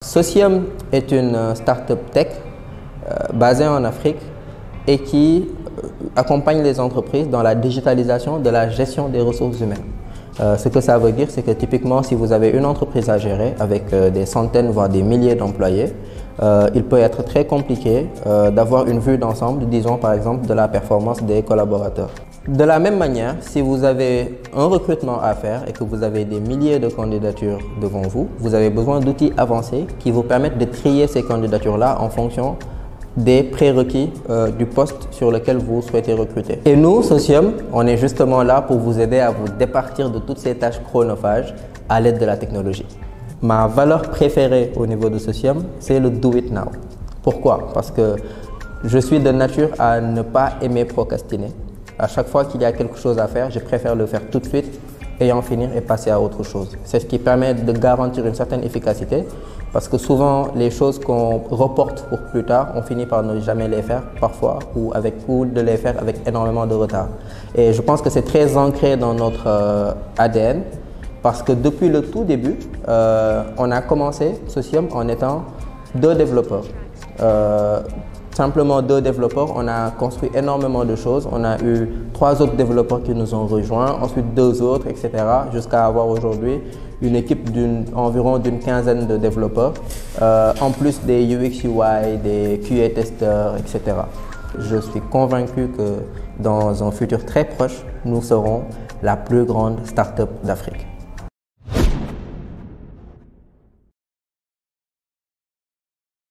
Socium est une start-up tech basée en Afrique et qui accompagne les entreprises dans la digitalisation de la gestion des ressources humaines. Ce que ça veut dire, c'est que typiquement, si vous avez une entreprise à gérer avec des centaines, voire des milliers d'employés, il peut être très compliqué d'avoir une vue d'ensemble, disons par exemple, de la performance des collaborateurs. De la même manière, si vous avez un recrutement à faire et que vous avez des milliers de candidatures devant vous, vous avez besoin d'outils avancés qui vous permettent de trier ces candidatures-là en fonction des prérequis du poste sur lequel vous souhaitez recruter. Et nous, Socium, on est justement là pour vous aider à vous départir de toutes ces tâches chronophages à l'aide de la technologie. Ma valeur préférée au niveau de Socium, c'est le Do It Now. Pourquoi? Parce que je suis de nature à ne pas aimer procrastiner. À chaque fois qu'il y a quelque chose à faire, je préfère le faire tout de suite et en finir et passer à autre chose. C'est ce qui permet de garantir une certaine efficacité parce que souvent, les choses qu'on reporte pour plus tard, on finit par ne jamais les faire parfois ou de les faire avec énormément de retard. Et je pense que c'est très ancré dans notre ADN parce que depuis le tout début, on a commencé Socium en étant 2 développeurs. Simplement 2 développeurs, on a construit énormément de choses. On a eu 3 autres développeurs qui nous ont rejoints, ensuite 2 autres, etc. jusqu'à avoir aujourd'hui une équipe environ d'une quinzaine de développeurs, en plus des UX UI, des QA testeurs, etc. Je suis convaincu que dans un futur très proche, nous serons la plus grande start-up d'Afrique.